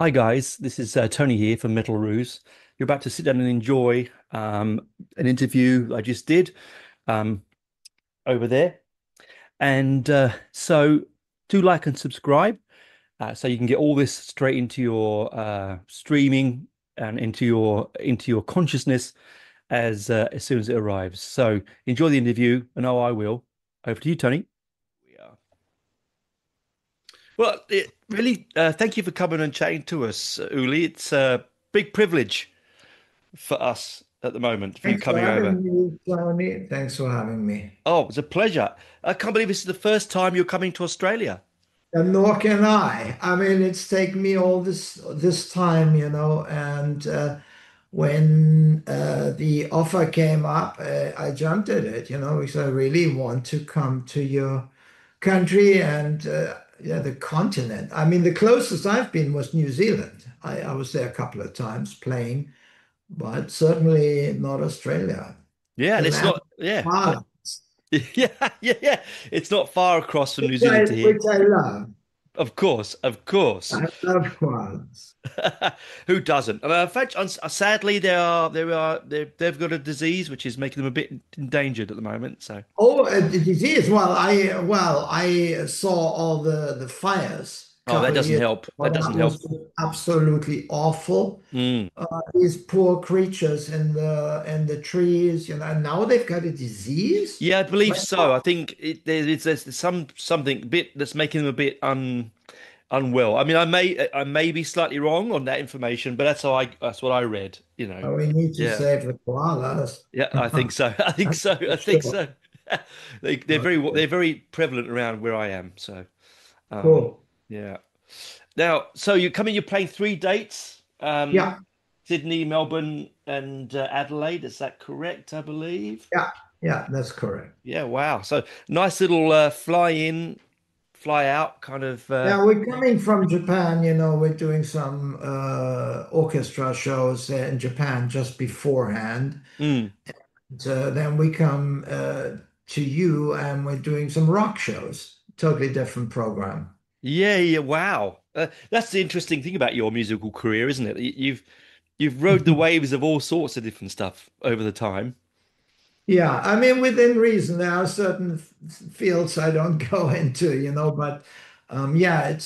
Hi guys, this is Tony here from Metal Ruse. You're about to sit down and enjoy an interview I just did um, over there, and so do like and subscribe so you can get all this straight into your streaming and into your consciousness as soon as it arrives. So enjoy the interview, and I will. Over to you, Tony. Yeah. Well, really, thank you for coming and chatting to us, Uli. It's a big privilege for us at the moment for you Thanks for coming over. having me, Tony. Thanks for having me. Oh, it's a pleasure. I can't believe this is the first time you're coming to Australia. And nor can I. I mean, it's taken me all this time, and when the offer came up, I jumped at it, because I really want to come to your country and yeah, the continent. I mean, the closest I've been was New Zealand. I was there a couple of times playing, but certainly not Australia. Yeah, The and it's land not. Yeah, of yeah, yeah. It's not far across from New which I Zealand to here. which I love. Of course, of course. I love koalas. Who doesn't? In fact, sadly, they've got a disease which is making them a bit endangered at the moment. So, Oh, the disease. I saw all the fires a oh, that couple of doesn't years help. ago. That doesn't That help. was absolutely awful. Mm. These poor creatures in the trees, and now they've got a disease. Yeah, I believe Like, so. I think there's something bit that's making them a bit unwell. I mean, I may be slightly wrong on that information, but that's what I read. we need to Yeah, save the koalas. yeah, I think so. I think so. For I think sure. so. They're very prevalent around where I am. So, um, Cool. yeah. Now, so you're playing three dates. Yeah, Sydney, Melbourne, and Adelaide. Is that correct? I believe. yeah, yeah, that's correct. Yeah, wow. So nice little fly in, fly out kind of Yeah, we're coming from Japan, we're doing some orchestra shows in Japan just beforehand. mm. So then we come to you and we're doing some rock shows. Totally different program. Yeah, yeah, wow. That's the interesting thing about your musical career, isn't it? You've rode the waves of all sorts of different stuff over the time. Yeah, I mean, within reason, there are certain fields I don't go into, but yeah,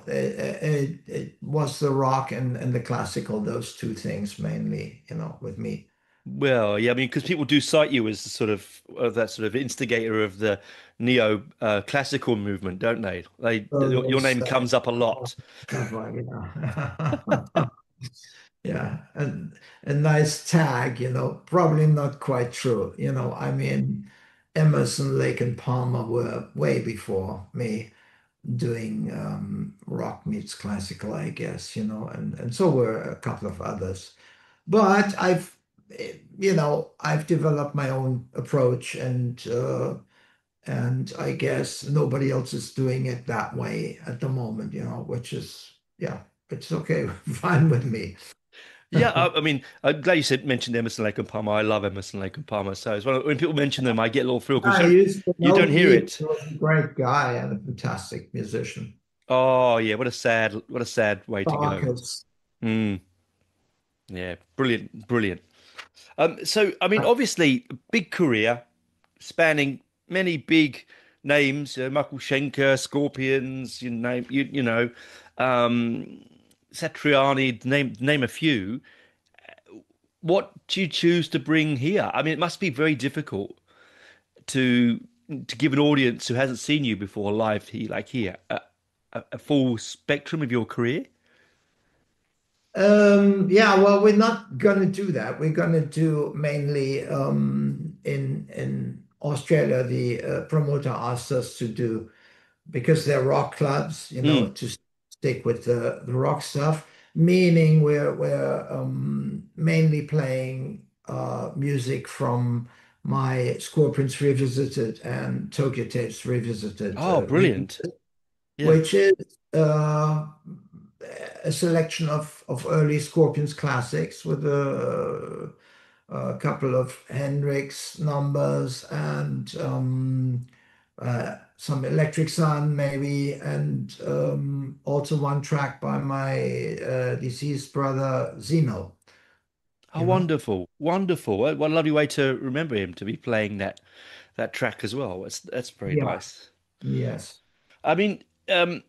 it was the rock and the classical, those two things mainly, with me. Well, yeah, I mean, because people do cite you as the sort of that sort of instigator of the neo classical movement, don't they? So Your they name say, comes up a oh, lot. clever, Yeah, and a nice tag, probably not quite true. I mean, Emerson, Lake, and Palmer were way before me doing rock meets classical, I guess, and so were a couple of others. But I've developed my own approach, and I guess nobody else is doing it that way at the moment, which is, yeah, it's okay, fine with me. Yeah, I mean, I'm glad you mentioned Emerson, Lake and Palmer. I love Emerson, Lake and Palmer. So when people mention them, I get a little thrill because I used to you know don't hear Pete. it. He was a great guy and a fantastic musician. Oh yeah, what a sad way to go. Marcus. Mm, yeah, brilliant, brilliant. So I mean, obviously, big career spanning many big names, Michael Schenker, Scorpions, um, Satriani, name a few. What do you choose to bring here? I mean, it must be very difficult to to give an audience who hasn't seen you before live here, like here, a full spectrum of your career. Yeah, well, we're not gonna do that. We're gonna do mainly in Australia. The promoter asked us to do because they're rock clubs, Mm. to stick with the rock stuff. Meaning we're mainly playing music from my Scorpions Revisited and Tokyo Tapes Revisited Oh, brilliant. Yeah. which is uh, a selection of early Scorpions classics with a couple of Hendrix numbers and some Electric Sun maybe, and also one track by my deceased brother Zeno, Oh, you know? wonderful, wonderful. What a lovely way to remember him to be playing that track as well. That's very Yeah, nice. yes. I mean, um,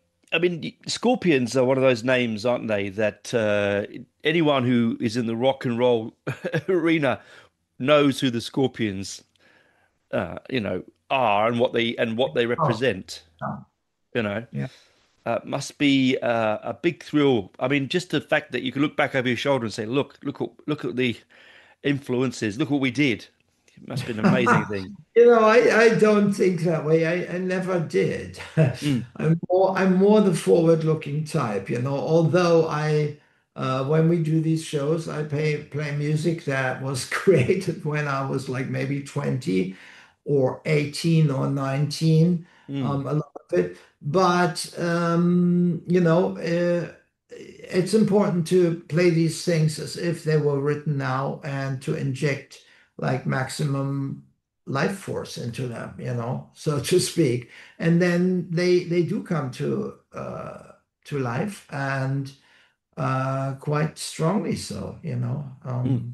Scorpions are one of those names, aren't they? That anyone who is in the rock and roll arena knows who the Scorpions, you know, are and what they Oh, represent. yeah. You know, Yeah. must be a big thrill. I mean, just the fact that you can look back over your shoulder and say, look at the influences. Look what we did. It must have been an amazing thing. I don't think that way. I never did. Mm, I'm more the forward-looking type, although when we do these shows, I play music that was created when I was like maybe 20 or 18 or 19, mm, a lot of it. But it's important to play these things as if they were written now and to inject like maximum life force into them, so to speak. And then they do come to life and quite strongly so, mm.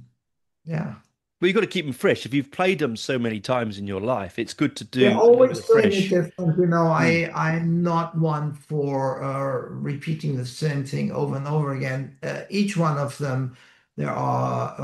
yeah. Well, you've got to keep them fresh. If you've played them so many times in your life, it's good to They're do a little always bit doing it fresh. different. Mm, I'm not one for repeating the same thing over and over again. Each one of them, there are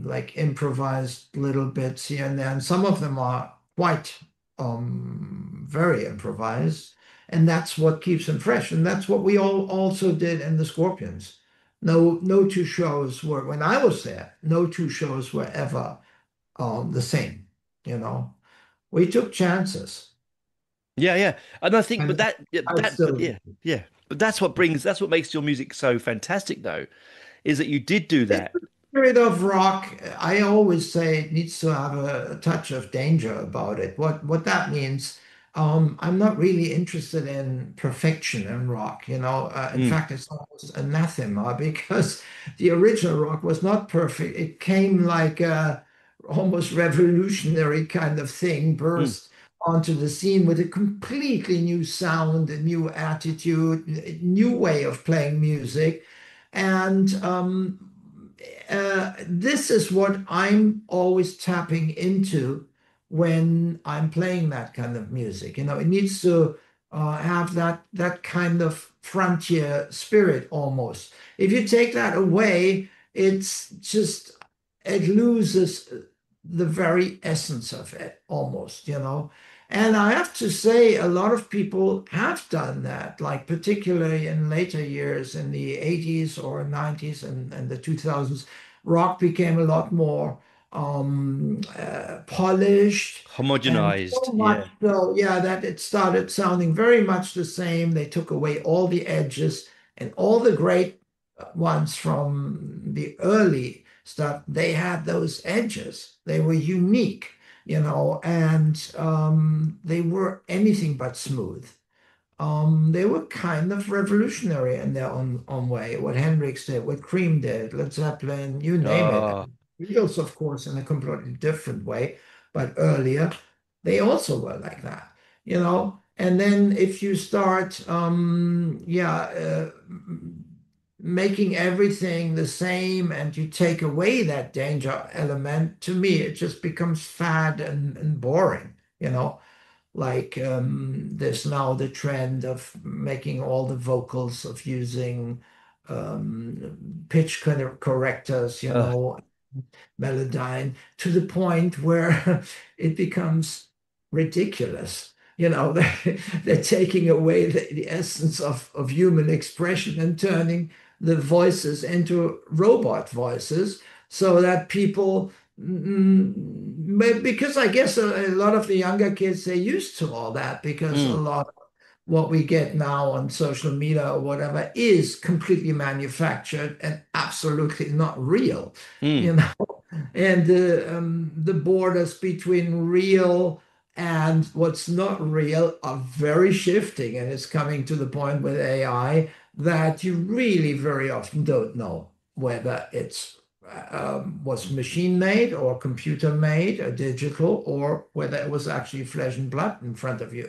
like improvised little bits here and there, and some of them are quite very improvised, and that's what keeps them fresh. And that's what we all also did in the Scorpions. No two shows were, when I was there, no two shows were ever the same, you know. We took chances, yeah, yeah. And I think, and but that, yeah, I still yeah, do. yeah. But that's what makes your music so fantastic, though, is that you did do It's that. the spirit of rock. I always say it needs to have a touch of danger about it. What that means, I'm not really interested in perfection in rock. In Mm, fact, it's almost anathema because the original rock was not perfect. It came like a almost revolutionary kind of thing, mm, burst onto the scene with a completely new sound, a new attitude, a new way of playing music. And this is what I'm always tapping into when I'm playing that kind of music. It needs to have that kind of frontier spirit almost. If you take that away, it's just it loses the very essence of it almost. And I have to say, a lot of people have done that, like particularly in later years in the 80s or 90s and the 2000s, rock became a lot more polished and so homogenized. much Yeah. so, yeah, that it started sounding very much the same. They took away all the edges and all the great ones from the early stuff. They had those edges. They were unique, and they were anything but smooth. They were kind of revolutionary in their own way. What Hendrix did, what Cream did, Led Zeppelin, you name it. Uh, Beatles, of course, in a completely different way, but earlier they also were like that. And then if you start, making everything the same and you take away that danger element, to me, it just becomes fad and boring, like there's now the trend of making all the vocals of using pitch kind of correctors, uh, Melodyne, to the point where it becomes ridiculous. They're taking away the essence of human expression and turning the voices into robot voices so that people, because I guess a lot of the younger kids, they're used to all that because a mm, lot of what we get now on social media or whatever is completely manufactured and absolutely not real. mm, you know and the borders between real and what's not real are very shifting, and it's coming to the point with AI that you really very often don't know whether it's was machine made or computer made or digital, or whether it was actually flesh and blood in front of you.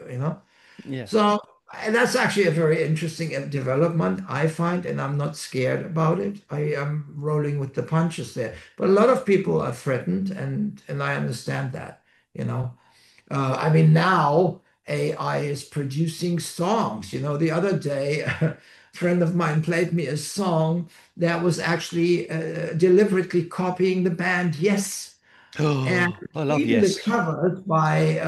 Yeah. So and that's actually a very interesting development, I find, and I'm not scared about it. I am rolling with the punches there. But a lot of people are threatened, and I understand that, you know. I mean, now AI is producing songs. You know, the other day, a friend of mine played me a song that was actually deliberately copying the band Yes, and Oh, I love even the Yes. covers by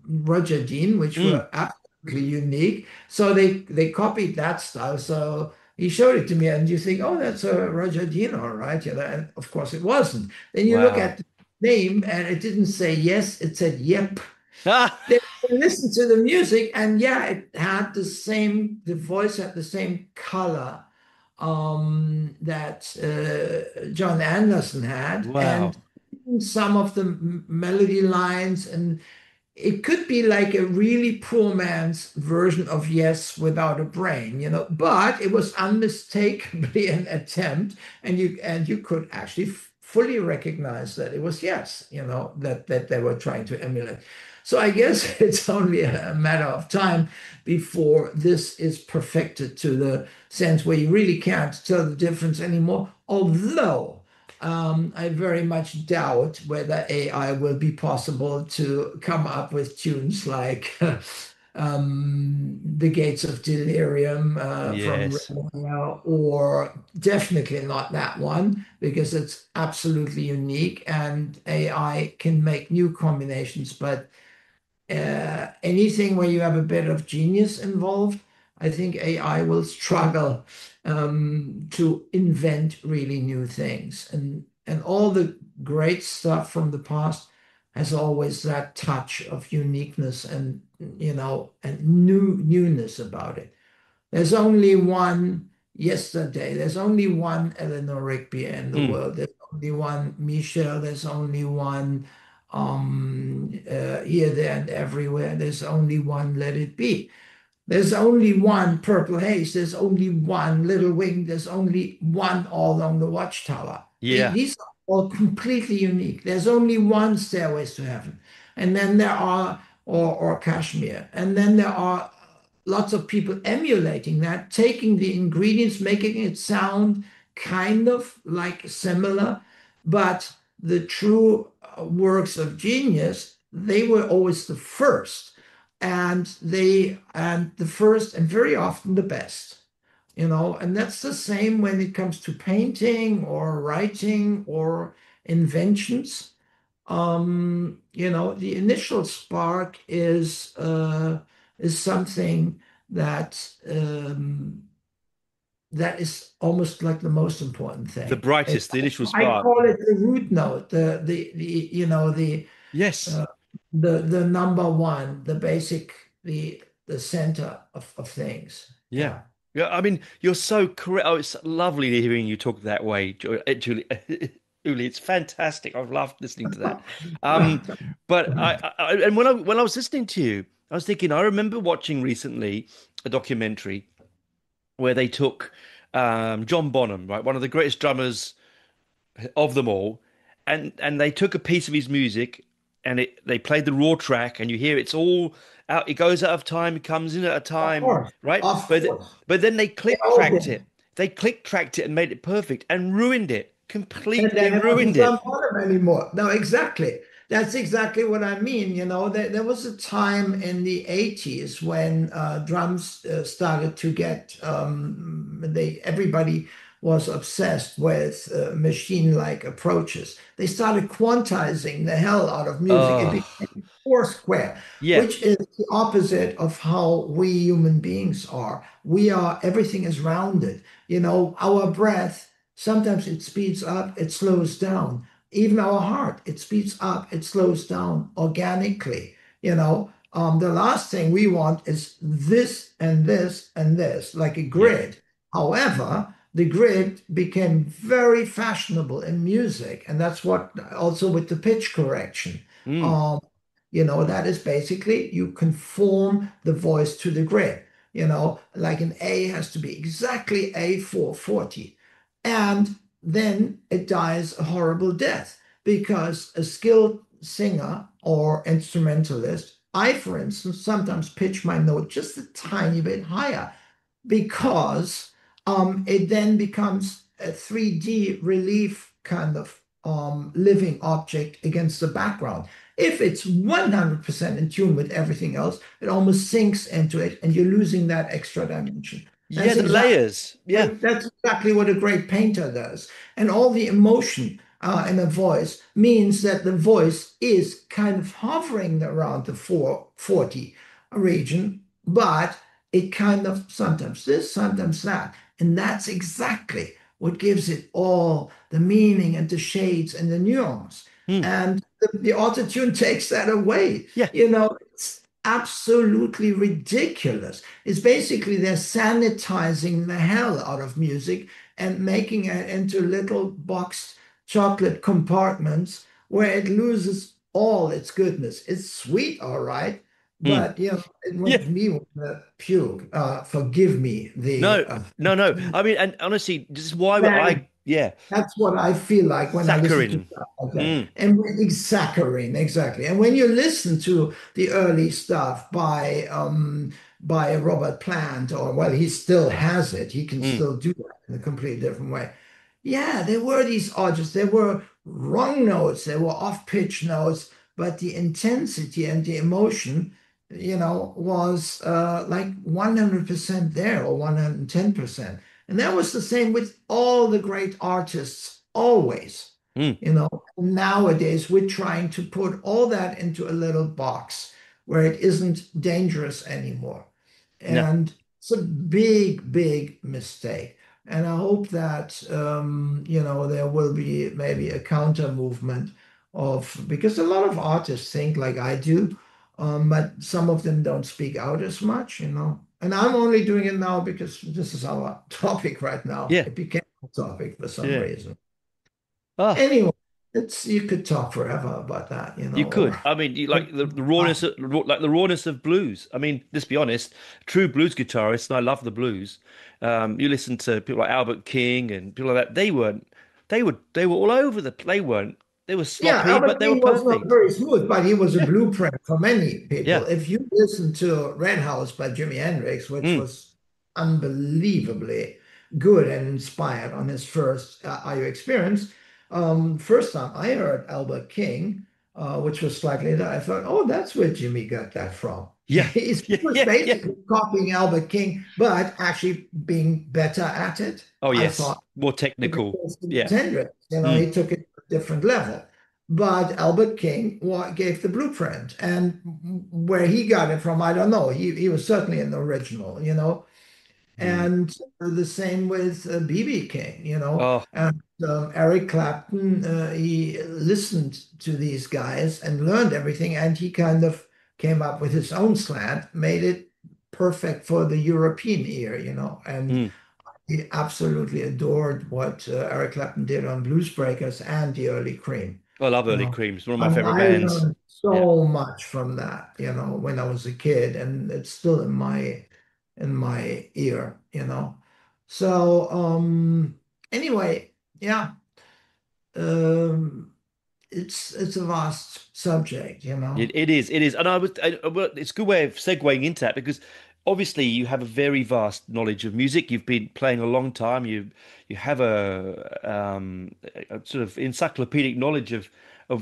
Roger Dean, which Mm. were absolutely unique. So they copied that style. So he showed it to me, and you think, oh, that's a Roger Dean, all right, you know. And of course, it wasn't. Then you look Wow. at the name, and it didn't say yes; it said yep. Ah, Then you listen to the music, and yeah, it had the voice had the same color that John Anderson had, and wow. some of the melody lines, and it could be like a really poor man's version of Yes without a brain, you know, but it was unmistakably an attempt, and you could actually fully recognize that it was Yes, you know, that they were trying to emulate. So I guess it's only a matter of time before this is perfected to the sense where you really can't tell the difference anymore. Although I very much doubt whether AI will be possible to come up with tunes like The Gates of Delirium from Yes. Rimmer, or definitely not that one, because it's absolutely unique and AI can make new combinations. But anything where you have a bit of genius involved, I think AI will struggle to invent really new things. And all the great stuff from the past has always that touch of uniqueness and and newness about it. There's only one yesterday. There's only one Eleanor Rigby in the Mm. world. There's only one Michelle. There's only one Here, There, and Everywhere. There's only one Let It Be. There's only one Purple Haze. There's only one Little Wing. There's only one All Along the Watchtower. Yeah. These are all completely unique. There's only one Stairways to Heaven. And then there are, or Kashmir. And then there are lots of people emulating that, taking the ingredients, making it sound kind of like similar, but the true works of genius, they were always the first, and the first and very often the best. And that's the same when it comes to painting or writing or inventions. The initial spark is something that that is almost like the most important The thing. brightest, the initial I spark. call it the root note, the Yes. uh, the number one, the basic, the center of things. Yeah. Yeah. Yeah. I mean, you're so correct. Oh, it's lovely hearing you talk that way, Julie. Uli, it's fantastic. I've loved listening to that. Um, but and when I was listening to you, I was thinking, I remember watching recently a documentary where they took John Bonham, right, one of the greatest drummers of them all, and they took a piece of his music and they played the raw track, and you hear it's all out. It goes out of time, it comes in at a Of time, course, right? of But course. but then they They click all tracked did. it. They click tracked it and made it perfect and ruined it. And Completely then it wasn't ruined John it. Bonham anymore. No, exactly. That's exactly what I mean. There was a time in the 80s when drums started to get, everybody was obsessed with machine-like approaches. They started quantizing the hell out of music. It Oh, became Foursquare, yeah. which is the opposite of how we human beings are. Everything is rounded. Our breath. Sometimes it speeds up, it slows down. Even our heart, it speeds up, it slows down organically. The last thing we want is this and this and this, like a Yeah. grid. However, the grid became very fashionable in music, and that's what also with the pitch correction. Mm, Um, that is basically you conform the voice to the grid. Like an A has to be exactly A440. And then it dies a horrible death because a skilled singer or instrumentalist I, for instance, sometimes pitch my note just a tiny bit higher because it then becomes a 3D relief kind of living object against the background. If it's 100% in tune with everything else, it almost sinks into it and you're losing that extra dimension. Yeah, That's the exactly layers. Yeah. that's exactly what a great painter does. And all the emotion in a voice means that the voice is kind of hovering around the 440 region, but it kind of sometimes this, sometimes that. And that's exactly what gives it all the meaning and the shades and the nuance. Mm. And the auto-tune takes that away. Yeah. It's absolutely ridiculous. It's basically they're sanitizing the hell out of music and making it into little boxed chocolate compartments where it loses all its goodness. It's sweet, all right, Mm. but it Yeah. makes me want to puke. Forgive me. No, no, no. I mean, and honestly, this is why Man, yeah, that's what I feel like when I listen to saccharin. stuff like that. Mm. And saccharine, exactly. And when you listen to the early stuff by Robert Plant, or well, he still has it. He can Mm. still do that in a completely different way. Yeah, there were these artists. There were wrong notes. There were off-pitch notes, but the intensity and the emotion, was like 100% there or 110%. And that was the same with all the great artists, always. Mm. Nowadays we're trying to put all that into a little box where it isn't dangerous anymore. No. And it's a big, big mistake. And I hope that, there will be maybe a counter movement because a lot of artists think like I do, but some of them don't speak out as much. And I'm only doing it now because this is our topic right now. Yeah. It became a topic for some Yeah. reason. Ah, Anyway, you could talk forever about that, you could. or I mean, you like the rawness, like the rawness of blues. I mean, let's be honest, true blues guitarists, and I love the blues. You listen to people like Albert King and people like that. They were all over they weren't, they were yeah, sloppy, but Albert they were King was not perfect. very smooth, but he was a Yeah. blueprint for many people. Yeah. If you listen to Red House by Jimi Hendrix, which Mm. was unbelievably good and inspired on his first IO experience, first time I heard Albert King, which was slightly later, I thought, oh, that's where Jimmy got that from. Yeah. He Yeah. was Yeah. Yeah. basically copying Albert King, but actually being better at it, Oh, I yes. thought. More Because technical. it's Yeah. Hendrix, Mm. he took it to a different level. But Albert King gave the blueprint, and where he got it from, I don't know. He was certainly an original. Mm. And the same with B.B. King. Oh. And Eric Clapton, he listened to these guys and learned everything, and he kind of came up with his own slant, made it perfect for the European ear. And Mm. he absolutely adored what Eric Clapton did on Blues Breakers and the early Cream. I love You Early know, Cream. It's one of I my mean, favorite I bands. learned Yeah. so much from that, when I was a kid, and it's still in my ear. So anyway, yeah, um, it's a vast subject. It is, and well, it's a good way of segueing into that because obviously you have a very vast knowledge of music. You've been playing a long time. You have a sort of encyclopedic knowledge of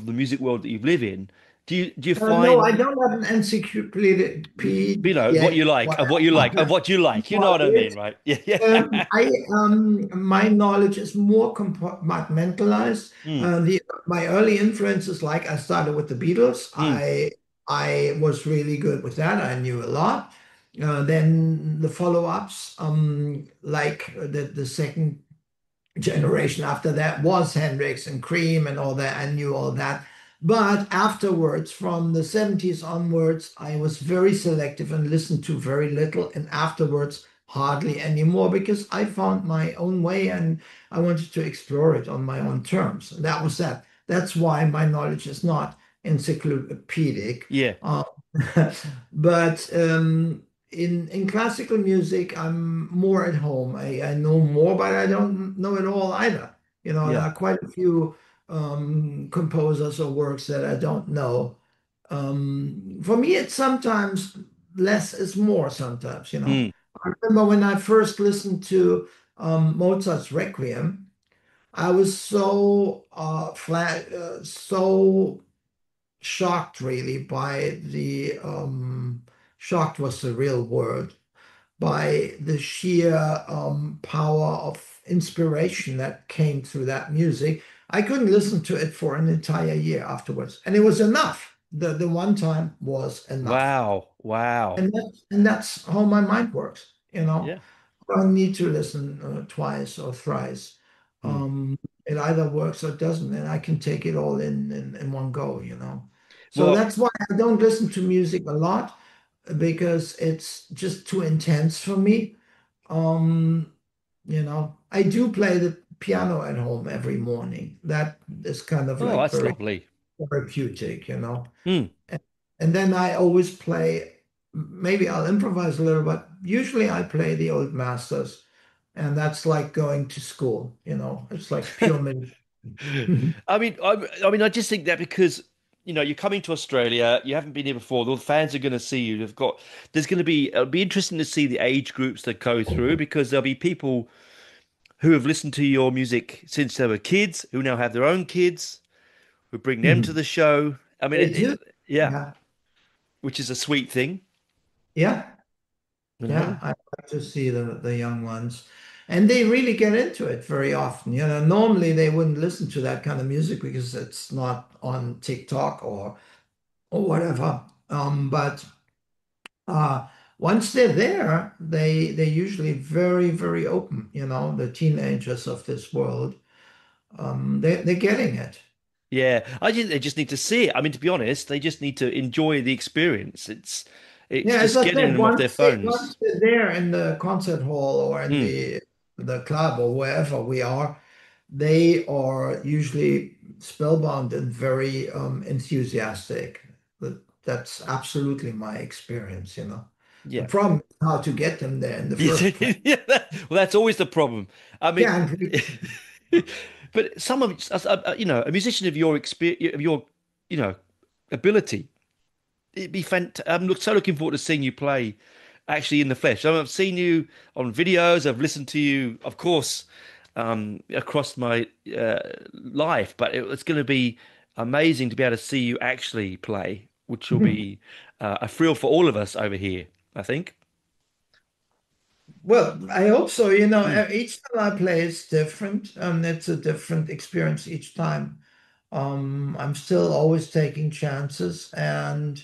the music world that you live in. Do you No, I find don't have an encyclopedic what you like of what you like of whatever what you like? You know what I mean, knowledge. right? Yeah, yeah. My knowledge is more compartmentalized. Mm, My early influences, like I started with the Beatles. mm, I was really good with that. I knew a lot. Then the follow-ups, like the second generation after that was Hendrix and Cream and all that. I knew all that. But afterwards, from the 70s onwards, I was very selective and listened to very little. And afterwards, hardly anymore because I found my own way and I wanted to explore it on my own terms. That was that. That's why my knowledge is not encyclopedic. yeah, Uh, but in classical music, I'm more at home. I know more, but I don't know it all either. There yeah. are quite a few composers or works that I don't know. For me, it's sometimes less is more sometimes, you know. Mm. I remember when I first listened to Mozart's Requiem, I was so shocked really by the shocked was the real word, by the sheer power of inspiration that came through that music. I couldn't listen to it for an entire year afterwards, and it was enough. The one time was enough, Wow. Wow. and that's how my mind works. You know, Yeah. I don't need to listen twice or thrice. Mm. Um, it either works or doesn't, and I can take it all in one go. You know, so Well, that's why I don't listen to music a lot because it's just too intense for me. Um, I do play the piano at home every morning. That is kind of oh, like that's very lovely. therapeutic. Mm. And, and then I always play, maybe I'll improvise a little, but usually I play the old masters. And that's like going to school. It's like pure meditation. I just think that because you're coming to Australia, you haven't been here before. The fans are going to see you. There's going to be. It'll be interesting to see the age groups that go through because there'll be people who have listened to your music since they were kids, who now have their own kids, who bring them to Mhm. the show. I mean, They do. yeah, Yeah. which is a sweet thing, Yeah. you know. Yeah, I like to see the young ones. And they really get into it very often. Normally they wouldn't listen to that kind of music because it's not on TikTok or whatever. But uh, once they're there, they're usually very, very open, the teenagers of this world. They're getting it. Yeah, they just need to see it. I mean, to be honest, they just need to enjoy the experience. It's Yeah, as just I getting said, them off their once phones. they're there in the concert hall or in Mm, the club or wherever we are, they are usually spellbound and very enthusiastic. That's absolutely my experience. The yeah. problem is how to get them there in the first place. Yeah, well, that's always the problem. I mean, Yeah, and but some of a musician of your experience, of your, you know, ability, it'd be fantastic. So looking forward to seeing you play actually in the flesh. I mean, I've seen you on videos. I've listened to you, of course, across my life, but it's going to be amazing to be able to see you actually play, which will be a thrill for all of us over here, I think. well, I hope so. Mm. Each time I play is different. It's a different experience each time. I'm still always taking chances, and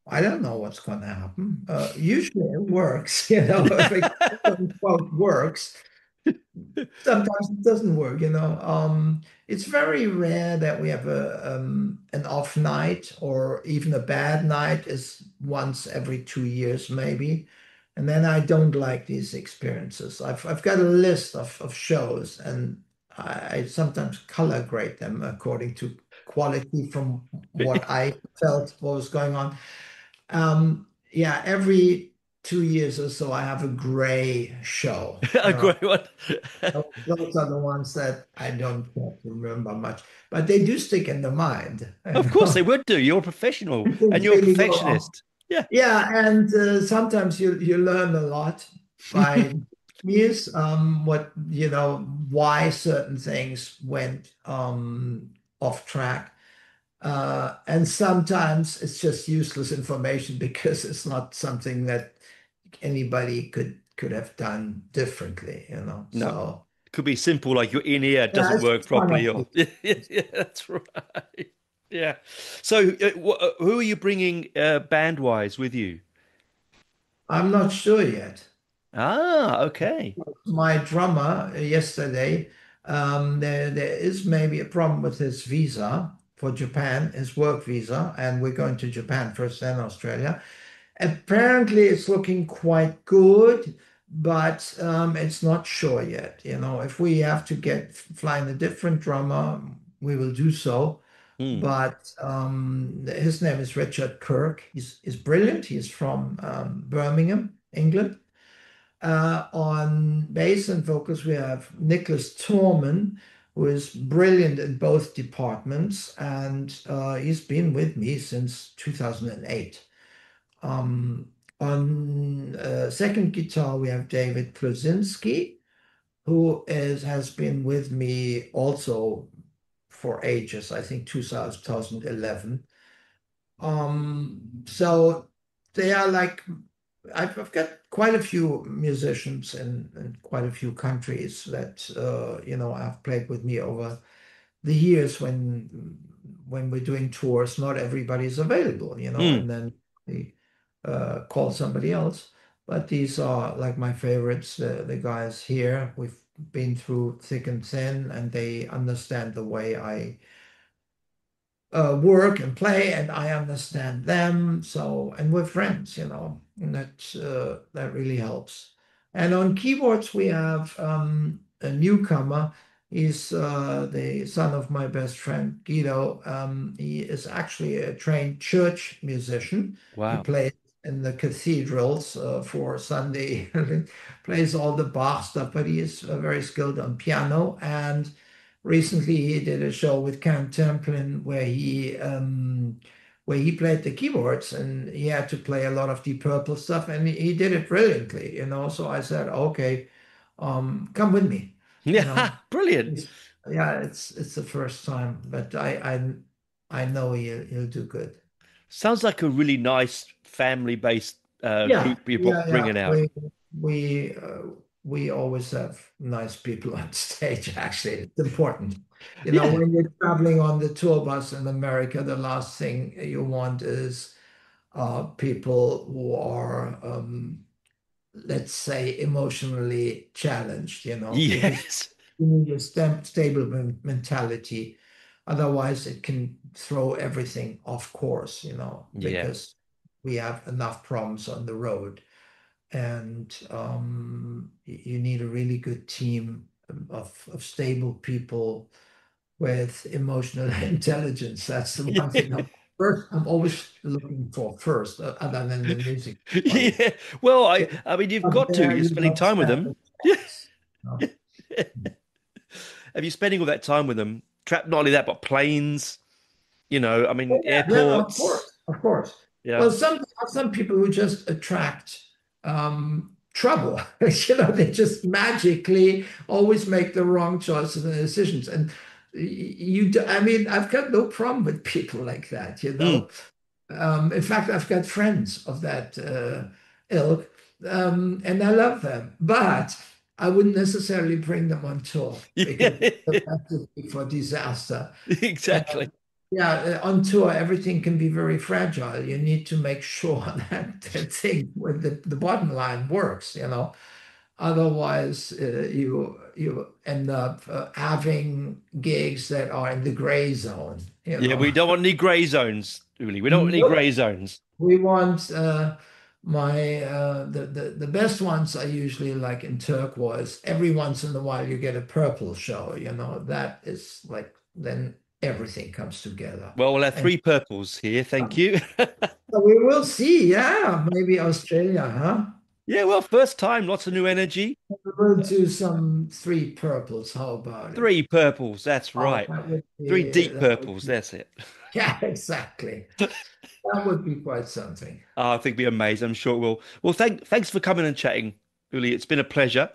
I don't know what's going to happen. Usually it works, if it quote unquote works. Sometimes it doesn't work. It's very rare that we have an off night or even a bad night is once every 2 years maybe. And then I don't like these experiences. I've got a list of shows and I sometimes color grade them according to quality from what I felt what was going on. Yeah, every 2 years or so, I have a gray show. A great one. Those are the ones that I don't get to remember much, but they do stick in the mind. Of course they would do. You're a professional and Things you're a really go wrong. perfectionist. Yeah. Yeah, and sometimes you learn a lot by years, why certain things went off track. And sometimes it's just useless information because it's not something that anybody could have done differently. No. So Could be simple, like your in ear yeah, doesn't it's work one properly, of or these. yeah, that's right. Yeah. So, who are you bringing band-wise with you? I'm not sure yet. Ah, okay. My drummer yesterday, there is maybe a problem with his visa for Japan, his work visa, and we're going to Japan first, then Australia. Apparently, it's looking quite good, but it's not sure yet. If we have to fly in a different drummer, we will do so. Hmm. But his name is Richard Kirk. He's brilliant. He's from Birmingham, England. On bass and vocals, we have Nicholas Torman, who is brilliant in both departments, and he's been with me since 2008. Um, on second guitar, we have David Kluzinski, who has been with me also for ages, I think 2011. So they are like I've got quite a few musicians in quite a few countries that have played with me over the years when we're doing tours. Not everybody's available, Mm. and then we call somebody else. But these are like my favorites, the guys here. We've been through thick and thin, and they understand the way I work and play, and I understand them. So, and we're friends, and that really helps. And on keyboards, we have a newcomer. He's the son of my best friend Guido. He is actually a trained church musician. He Wow. plays in the cathedrals for Sunday, plays all the Bach stuff, but he is very skilled on piano. And recently, he did a show with Cam Templin where he played the keyboards, and he had to play a lot of Deep Purple stuff, and he did it brilliantly. So I said, okay, come with me, you Yeah, know. brilliant. It's- yeah, it's the first time, but I know he'll do good. Sounds like a really nice family-based Yeah, group you're yeah, yeah. bringing out. We always have nice people on stage. Actually, it's important. Yeah. When you're traveling on the tour bus in America, the last thing you want is people who are, let's say, emotionally challenged. Because Yes. you need a stable mentality. Otherwise, it can throw everything off course. Yeah. Because we have enough problems on the road, and you need a really good team of stable people with emotional intelligence. That's the one thing I'm always looking for first, other than the music quality. Yeah. Well, I mean, you've Up got to. there, You're you spending don't time with stand them. a chance. you know. Have you spending all that time with them? Not only that, but planes, I mean, Oh, yeah, yeah, of airports. course, of course. Yeah. Well, some people who just attract trouble. They just magically always make the wrong choices and decisions. And I mean, I've got no problem with people like that. Mm. In fact, I've got friends of that ilk, and I love them. But I wouldn't necessarily bring them on tour because Yeah. that would be for disaster. Exactly. Yeah, on tour, everything can be very fragile. You need to make sure that the thing with the bottom line works. Otherwise, you end up having gigs that are in the gray zone. You Yeah, know. we don't want any grey zones, really. We don't want any Nope. grey zones. We want my the best ones are usually like in turquoise. Every once in a while, you get a purple show. That is like then everything comes together. Well, we'll have And three purples here. Thank you. so we will see. Yeah, maybe Australia, huh? Yeah, well, first time, lots of new energy. We'll do some three purples. How about it? Three purples, that's Oh, right. Three deep that would purples, be, that's it. yeah, exactly. That would be quite something. I think it'd be amazing. I'm sure it will. Well, thanks for coming and chatting, Uli. It's been a pleasure.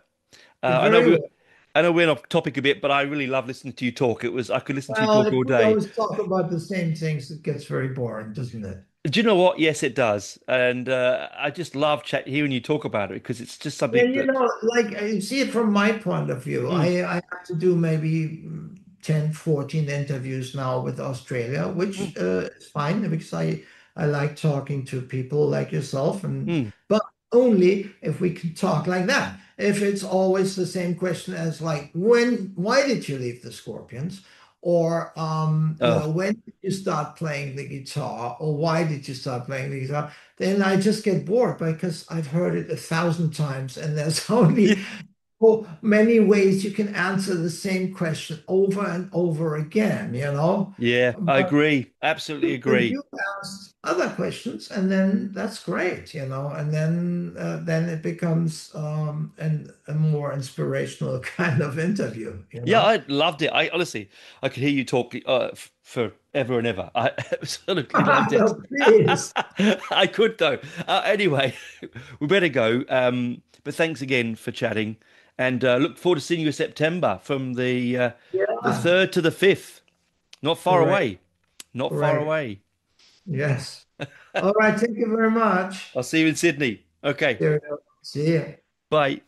You're I know very well. I know we're off topic a bit, but I really love listening to you talk. I could listen to you Well, talk if all we day. always talk about the same things, it gets very boring, doesn't it? Do you know what? Yes, it does. And I just love hearing you talk about it because it's just something And that. like I see it from my point of view. Mm, I have to do maybe 10, 14 interviews now with Australia, mm, which is fine because I like talking to people like yourself, mm. but only if we can talk like that. If it's always the same question as like why did you leave the Scorpions? Or Oh, when did you start playing the guitar? Or why did you start playing the guitar? Then I just get bored because I've heard it 1,000 times and there's only yeah, so many ways you can answer the same question over and over again, Yeah, I But agree. Absolutely but agree. you ask other questions, and then that's great. And then it becomes a more inspirational kind of interview, you Yeah, know. I loved it. I honestly, I could hear you talk forever and ever. I absolutely loved it. No, please. I could though. Anyway, we better go. But thanks again for chatting, and look forward to seeing you in September from the Yeah, 3rd to the 5th. Not far great, away. Not far great. away. Yes. All right. Thank you very much. I'll see you in Sydney. Okay. Cheerio. See you. Bye.